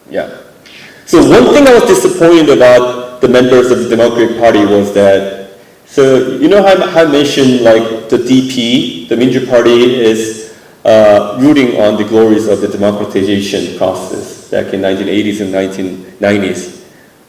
Yeah. So one thing I was disappointed about the members of the Democratic Party was that, so you know how I mentioned like the DP, the Minju Party is rooting on the glories of the democratization process back in 1980s and 1990s.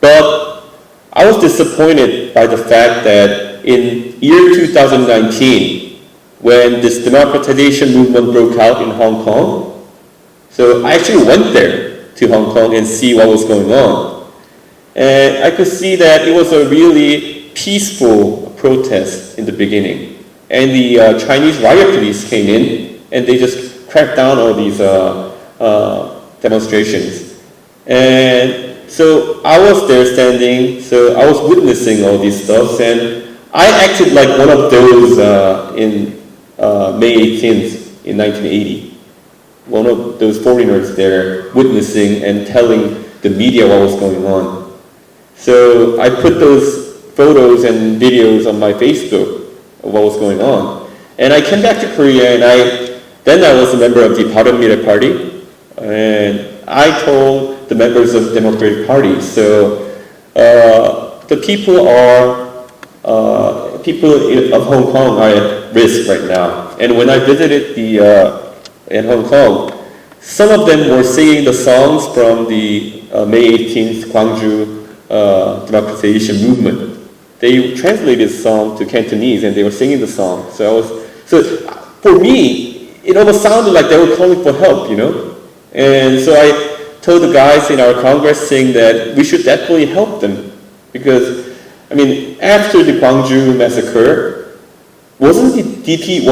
But I was disappointed by the fact that in year 2019, when this democratization movement broke out in Hong Kong, so I actually went there to Hong Kong and see what was going on. And I could see that it was a really peaceful protest in the beginning. And the Chinese riot police came in and they just cracked down all these demonstrations. And so I was there standing, so I was witnessing all these stuff, and I acted like one of those in May 18th in 1980. One of those foreigners there witnessing and telling the media what was going on. So I put those photos and videos on my Facebook of what was going on. And I came back to Korea, and then I was a member of the Bareunmirae Party, and I told the members of the Democratic Party. So the people of Hong Kong are at risk right now. And when I visited in Hong Kong, some of them were singing the songs from the May 18th Gwangju democratization movement. They translated the song to Cantonese and they were singing the song. So for me, it almost sounded like they were calling for help, you know? And so I told the guys in our Congress saying that we should definitely help them. Because, I mean, after the Gwangju massacre, wasn't the DP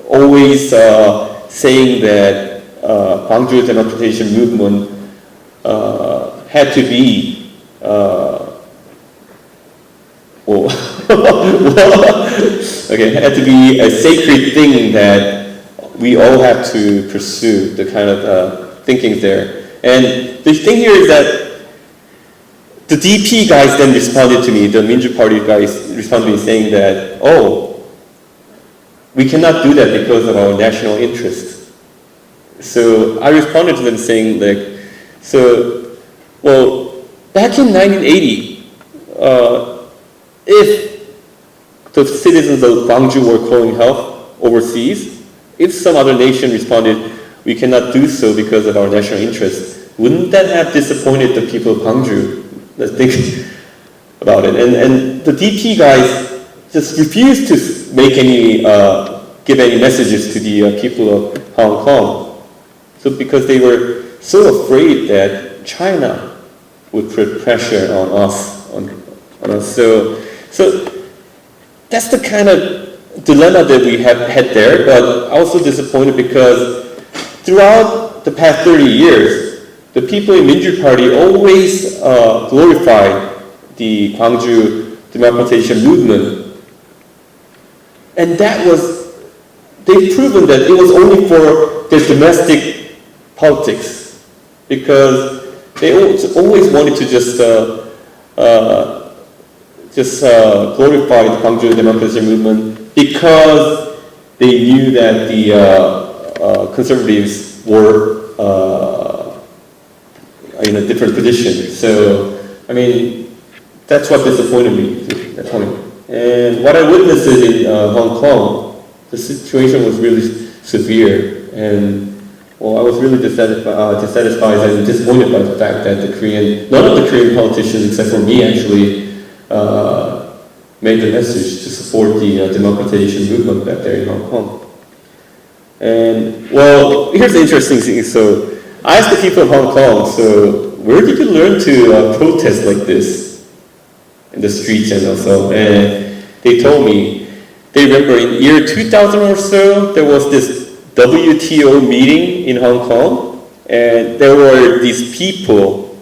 always saying that Gwangju democratization movement had to be had to be a sacred thing that we all have to pursue, the kind of thinking there. And the thing here is that the DP guys then responded to me, the Minju Party guys responded to me saying that, oh, we cannot do that because of our national interest. So I responded to them saying like, well, back in 1980, if the citizens of Gwangju were calling help overseas, if some other nation responded, we cannot do so because of our national interest, wouldn't that have disappointed the people of Gwangju? Let's think about it. And the DP guys just refused to make give any messages to the people of Hong Kong. So because they were so afraid that China would put pressure on us, on us. So that's the kind of dilemma that we have had there, but also disappointed because throughout the past 30 years, the people in Minju Party always glorified the Gwangju democratization movement. And they've proven that it was only for their domestic politics, because they always wanted to just glorify the Gwangju democracy movement because they knew that the conservatives were in a different position. So, I mean, that's what disappointed me at that point. And what I witnessed in Hong Kong, the situation was really severe, and well, I was really dissatisfied and disappointed by the fact that none of the Korean politicians, except for me actually, made the message to support the democratization movement back there in Hong Kong. And well, here's the interesting thing. So I asked the people of Hong Kong, so where did you learn to protest like this in the streets and also? And they told me, they remember in year 2000 or so, there was this WTO meeting in Hong Kong, and there were these people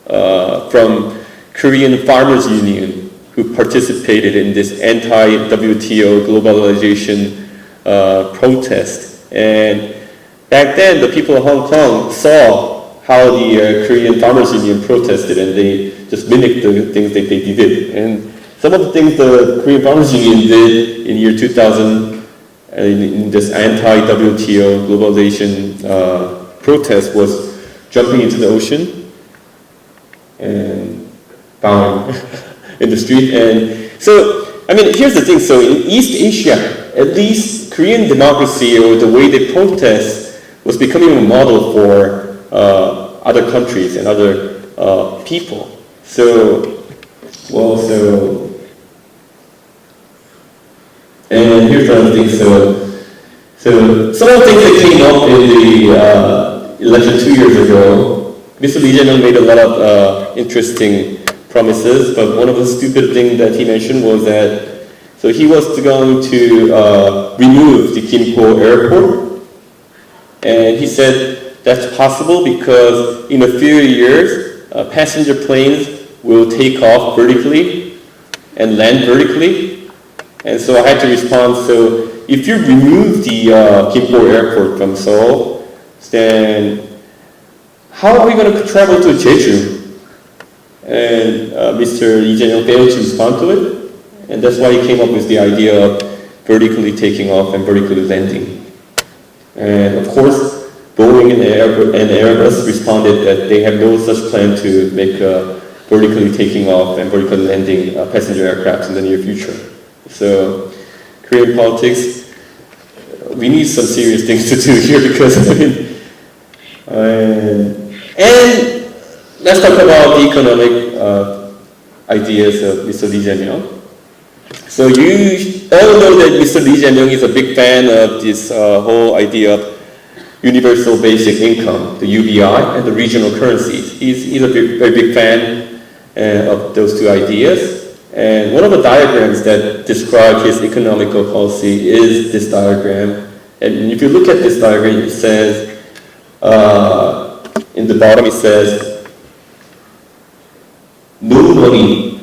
from Korean Farmers Union who participated in this anti-WTO globalization protest. And back then, the people of Hong Kong saw how the Korean Farmers Union protested, and they just mimicked the things that they did. And some of the things the Korean Farmers Union did in year 2000 in this anti-WTO globalization protest was jumping into the ocean and bowing in the street. And so, I mean, here's the thing. So in East Asia, at least Korean democracy or the way they protest was becoming a model for other countries and other people. So, and here's another thing. So some of the things that came up in the election 2 years ago, Mr. Lee Jae-myung made a lot of interesting promises, but one of the stupid things that he mentioned was that so he was going to remove the Gimpo airport, and he said that's possible because in a few years passenger planes will take off vertically and land vertically. And so I had to respond, so if you remove the Gimpo airport from Seoul, then how are we going to travel to Jeju? And Mr. Lee Jae-myung failed to respond to it, and that's why he came up with the idea of vertically taking off and vertically landing. And of course, Boeing and Airbus responded that they have no such plan to make vertically taking off and vertically landing passenger aircraft in the near future. So, Korean politics, we need some serious things to do here because, I mean, and let's talk about the economic ideas of Mr. Lee Jae-myung. So you all know that Mr. Lee Jae-myung is a big fan of this whole idea of universal basic income, the UBI, and the regional currencies. He's a very big fan of those two ideas. And one of the diagrams that describe his economical policy is this diagram. And if you look at this diagram, it says, in the bottom it says, no money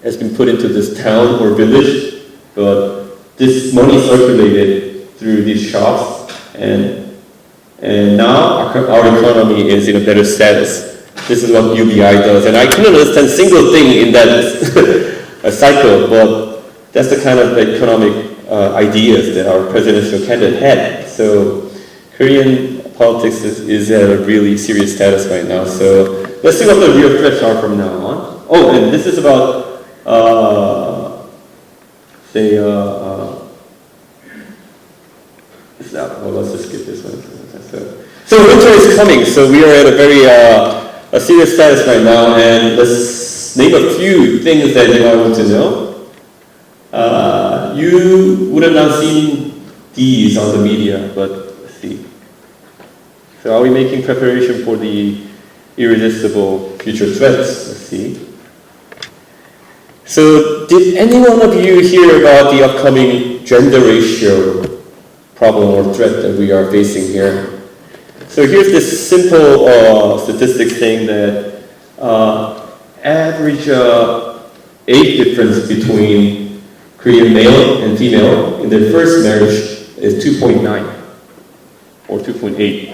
has been put into this town or village, but this money circulated through these shops, and now our economy is in a better status. This is what UBI does, and I couldn't understand a single thing in that cycle, but that's the kind of economic ideas that our presidential candidate had. So Korean politics is at a really serious status right now. So let's see what the real threats are from now on. Oh, and this is about let's just skip this one. So winter is coming, so we are at a very a serious status right now, and let's name a few things that you might want to know. You would have not seen these on the media, but let's see. So are we making preparation for the irresistible future threats? Let's see. So did any one of you hear about the upcoming gender ratio problem or threat that we are facing here? So here's this simple statistics saying that average age difference between Korean male and female in their first marriage is 2.9 or 2.8.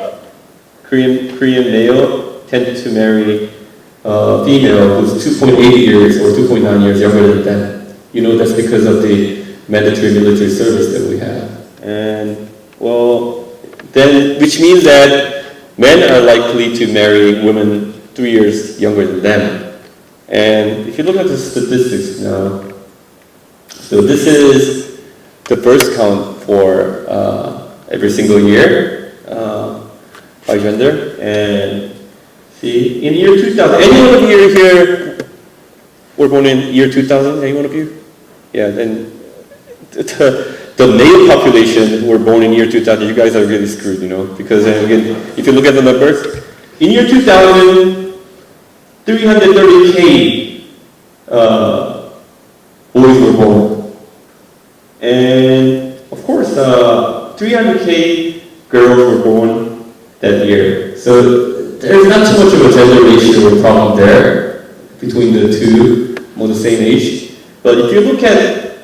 Korean male tend to marry female who's 2.8 years or 2.9 years younger than them. You know that's because of the mandatory military service that we have. And well, then which means that men are likely to marry women 3 years younger than them. And if you look at the statistics now, so this is the birth count for every single year by gender. And see, in year 2000, any one of you here were born in year 2000? Any one of you? Yeah, then the male population who were born in year 2000, you guys are really screwed, you know, because again, if you look at the numbers, in year 2000, 330K boys were born. And of course, 300K girls were born that year. So there's not too much of a gender ratio problem there between the two among the same age. But if you look at,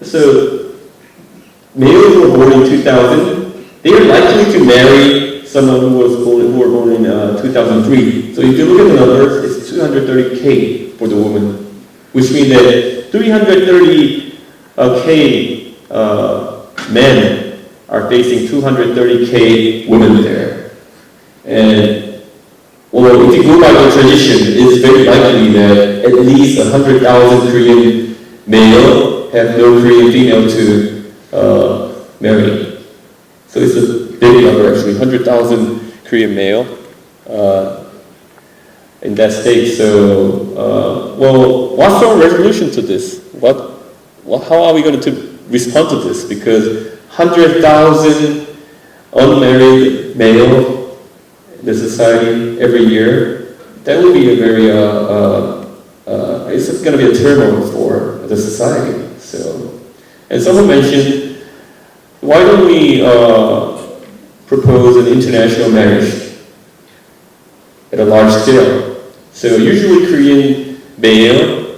so males who were born in 2000, they are likely to marry someone who were born in 2003. So if you look at the numbers, it's 230K for the woman, which means that 330K men are facing 230K women there. And well, if you go by the tradition, it's very likely that at least 100,000 Korean male have no Korean female to marry. So it's a big number actually, 100,000 Korean male in that state. So, well, what's our resolution to this? How are we going to respond to this? Because 100,000 unmarried male in the society every year, that would be a very, it's going to be a turmoil for the society. So, and someone mentioned, why don't we propose an international marriage at a large scale? So usually Korean male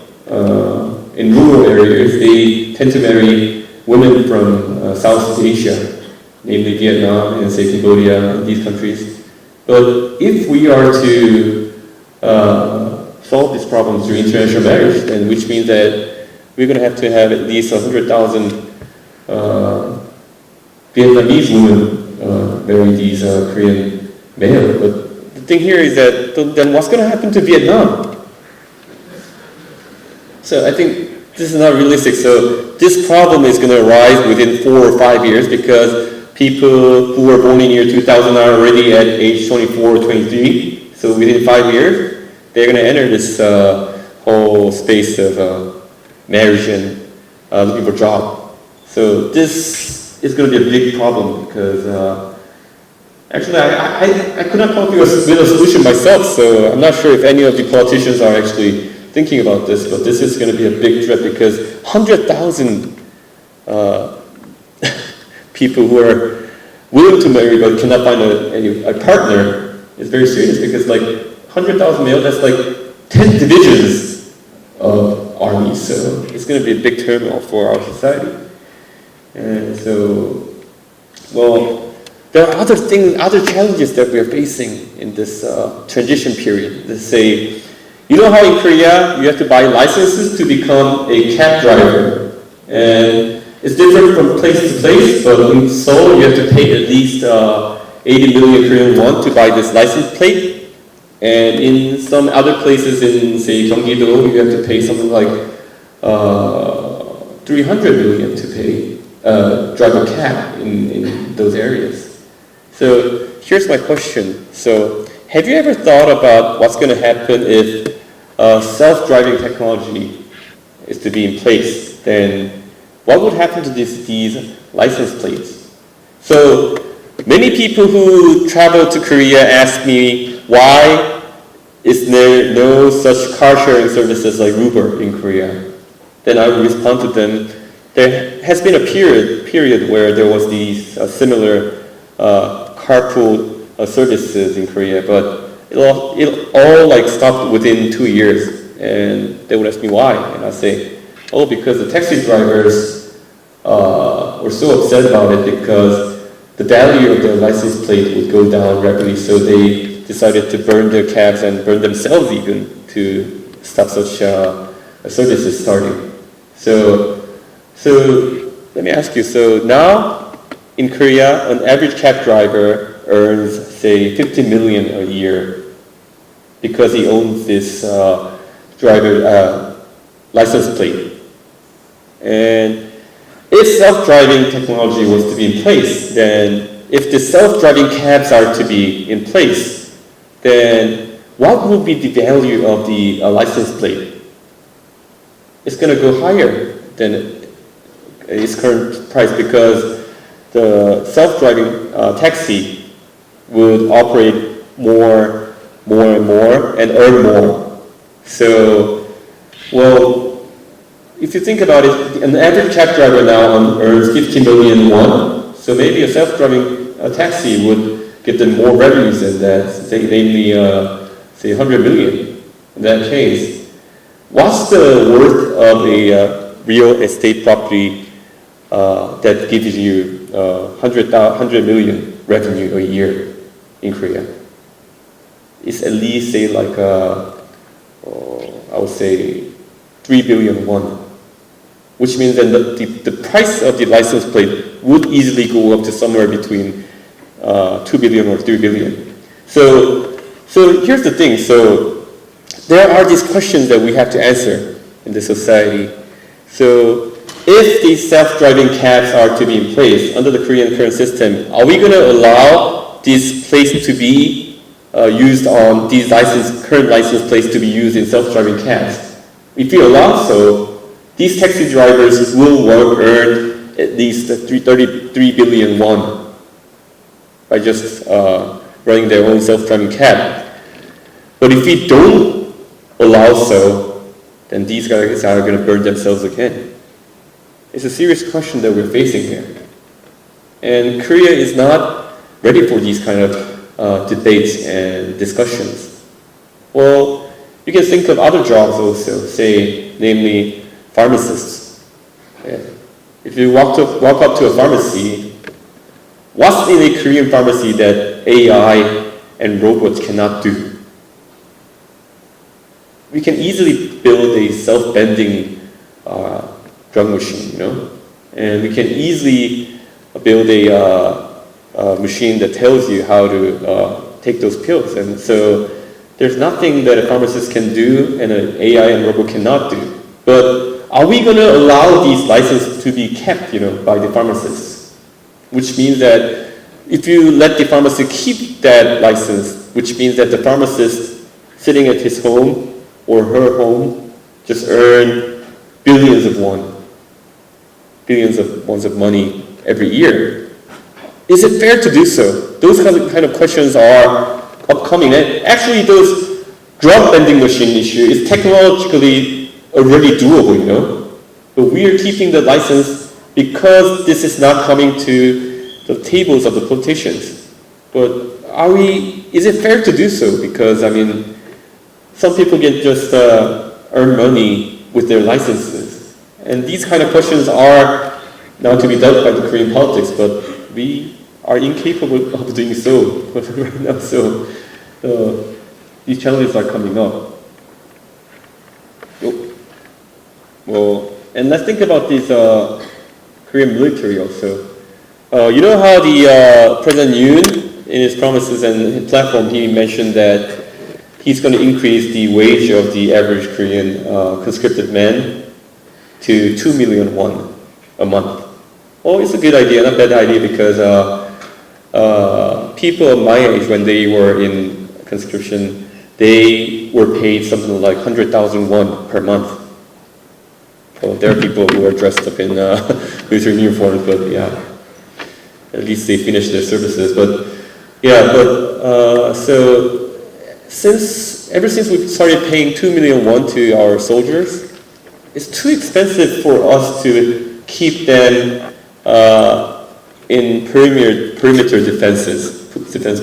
in rural areas, they tend to marry women from Southeast Asia, namely Vietnam and say Cambodia and these countries. But if we are to solve these problems through international marriage, then which means that we're going to have at least 100,000 Vietnamese women marry these Korean male. But the thing here is that then what's going to happen to Vietnam? So I think this is not realistic. So this problem is going to arise within 4 or 5 years because people who were born in year 2000 are already at age 24 or 23. So within 5 years, they're going to enter this whole space of marriage and looking for a job. So this is going to be a big problem because actually I could not come up with a solution myself. So I'm not sure if any of the politicians are actually thinking about this, but this is going to be a big threat because 100,000 people who are willing to marry but cannot find a partner is very serious because like 100,000 male, that's like 10 divisions of armies. So it's going to be a big turmoil for our society. And so, well, there are other things, other challenges that we are facing in this transition period. Let's say, you know how in Korea you have to buy licenses to become a cab driver, and it's different from place to place. But in Seoul, you have to pay at least 80 million Korean won to buy this license plate, and in some other places in say Gyeonggi-do, you have to pay something like 300 million to pay drive a cab in those areas. So here's my question. So have you ever thought about what's going to happen if self-driving technology is to be in place? Then what would happen to these license plates? So many people who travel to Korea ask me, why is there no such car sharing services like Uber in Korea? Then I would respond to them, there has been a period where there was these similar carpool services in Korea, but it all like stopped within 2 years. And they would ask me why, and I say, oh, because the taxi drivers were so upset about it because the value of their license plate would go down rapidly, so they decided to burn their cabs and burn themselves even to stop such services starting. So let me ask you, so now in Korea, an average cab driver earns, say, 50 million a year because he owns this driver license plate. And if self-driving technology was to be in place, then if the self-driving cabs are to be in place, then what would be the value of the license plate? It's going to go higher than its current price because the self-driving taxi would operate more and more and earn more. So, well, if you think about it, an average cab driver now earns 50 million won. So maybe a self-driving taxi would give them more revenues than that, namely, say 100 million. In that case, what's the worth of a real estate property that gives you 100 million revenue a year in Korea? It's at least, say, like, I would say 3 billion won, which means that the price of the license plate would easily go up to somewhere between 2 billion or 3 billion. So So here's the thing. So there are these questions that we have to answer in the society. So if these self-driving cabs are to be in place under the Korean current system, are we going to allow these plates to be used on these current license plates to be used in self-driving cabs? If we allow so, these taxi drivers will earn at least 33 billion won by just running their own self-driving cab. But if we don't allow so, then these guys are going to burn themselves again. It's a serious question that we're facing here. And Korea is not ready for these kind of debates and discussions. Well, you can think of other jobs also, say, namely pharmacists. Yeah. If you walk up to a pharmacy, what's in a Korean pharmacy that AI and robots cannot do? We can easily build a self-bending drug machine, and we can easily build a machine that tells you how to take those pills. And so there's nothing that a pharmacist can do and an AI and robot cannot do. But are we going to allow these licenses to be kept, by the pharmacists? Which means that if you let the pharmacist keep that license, which means that the pharmacist sitting at his home or her home just earn billions of won of money every year. Is it fair to do so? Those kind of questions are upcoming. And actually, those drug vending machine issue is technologically already doable, But we are keeping the license because this is not coming to the tables of the politicians. But is it fair to do so? Because, some people can just earn money with their licenses. And these kind of questions are now to be dealt by the Korean politics, but we are incapable of doing so right now. So these challenges are coming up. Well, and let's think about this Korean military also. You know how the President Yoon, in his promises and his platform, he mentioned that he's going to increase the wage of the average Korean conscripted man to 2 million won a month. Well, it's a good idea, not a bad idea, because people of my age, when they were in conscription, they were paid something like 100,000 won per month. So there are people who are dressed up in military uniforms, but yeah, at least they finished their services. But yeah, so ever since we started paying 2 million won to our soldiers, it's too expensive for us to keep them in perimeter defense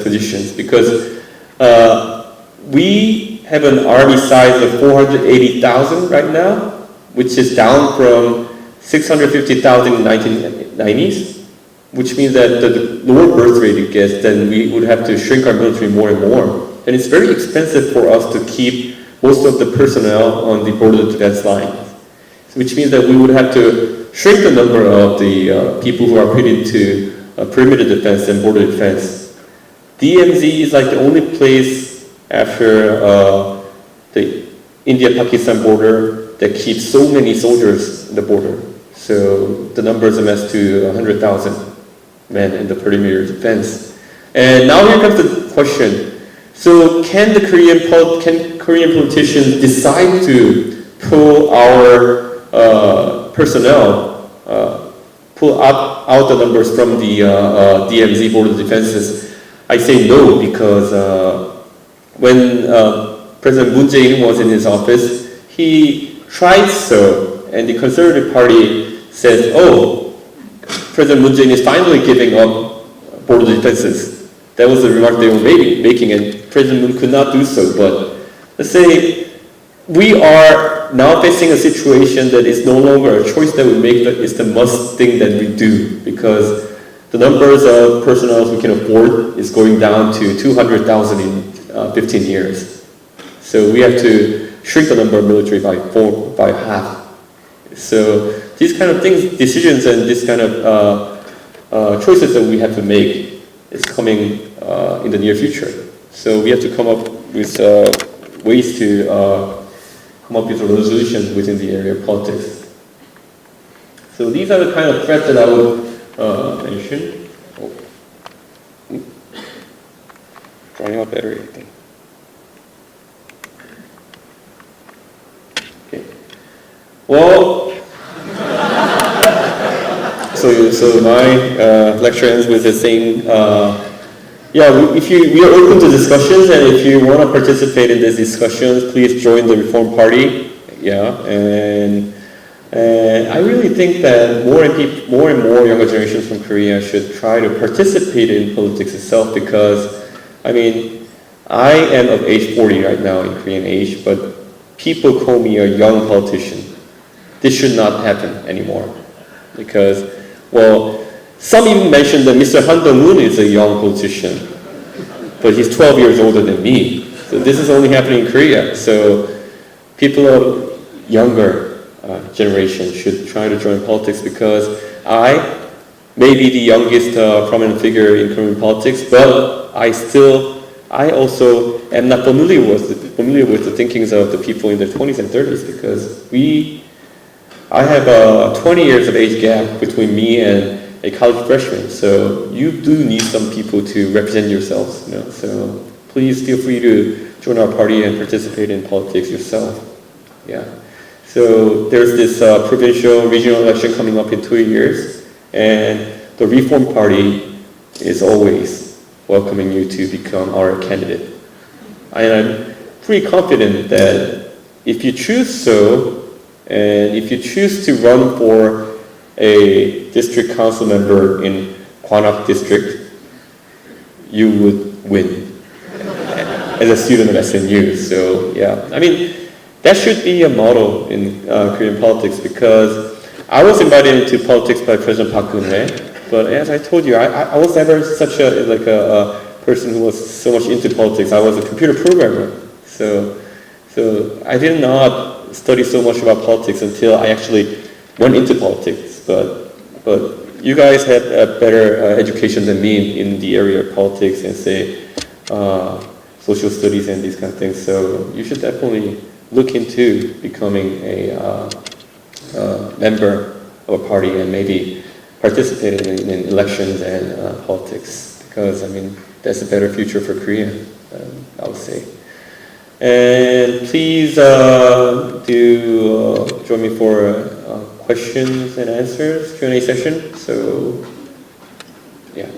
positions, because we have an army size of 480,000 right now, which is down from 650,000 in the 1990s, which means that the lower birth rate it gets, then we would have to shrink our military more and more. And it's very expensive for us to keep most of the personnel on the border defense line, which means that we would have to shrink the number of the people who are put into perimeter defense and border defense. DMZ is like the only place after the India-Pakistan border that keeps so many soldiers in the border. So the numbers amass to 100,000 men in the perimeter defense. And now here comes the question. So can Korean politicians decide to pull our personnel, pull out the numbers from the DMZ border defenses? I say no, because when President Moon Jae-in was in his office, he tried so, and the Conservative Party says, oh, President Moon Jae-in is finally giving up border defenses. That was the remark they were making, and President Moon could not do so. But let's say we are now facing a situation that is no longer a choice that we make, but it's the must thing that we do, because the numbers of personnel we can afford is going down to 200,000 in 15 years. So we have to shrink the number of military by half. So these kind of things, decisions, and this kind of choices that we have to make is coming in the near future. So we have to come up with ways to come up with a resolution within the area of politics. So these are the kind of threats that I would mention. Running out battery, I think. Okay. Well, so my lecture ends with the saying, we are open to discussions, and if you want to participate in these discussions, please join the Reform Party. And I really think that more and more younger generations from Korea should try to participate in politics itself, because, I mean, I am of age 40 right now in Korean age, but people call me a young politician. This should not happen anymore, because, well, some even mentioned that Mr. Han Dong-un is a young politician, but he's 12 years older than me. So this is only happening in Korea. So people of younger generation should try to join politics, because I may be the youngest prominent figure in Korean politics, but I also am not familiar with the thinkings of the people in their 20s and 30s, because I have 20 years of age gap between me and a college freshman. So you do need some people to represent yourselves, you know. So please feel free to join our party and participate in politics yourself. Yeah. So there's this provincial, regional election coming up in 2 years, and the Reform Party is always welcoming you to become our candidate. And I'm pretty confident that if you choose so, and if you choose to run for a district council member in Gwanak district, you would win as a student of SNU. So yeah, I mean, that should be a model in Korean politics, because I was invited into politics by President Park Geun-hye, but as I told you, I was never such a person who was so much into politics. I was a computer programmer, so I did not study so much about politics until I actually went into politics. But you guys had a better education than me in the area of politics and say social studies and these kind of things. So you should definitely look into becoming a member of a party and maybe participate in elections and politics, because I mean that's a better future for Korea, I would say. And please do join me for questions and answers Q&A session. So yeah.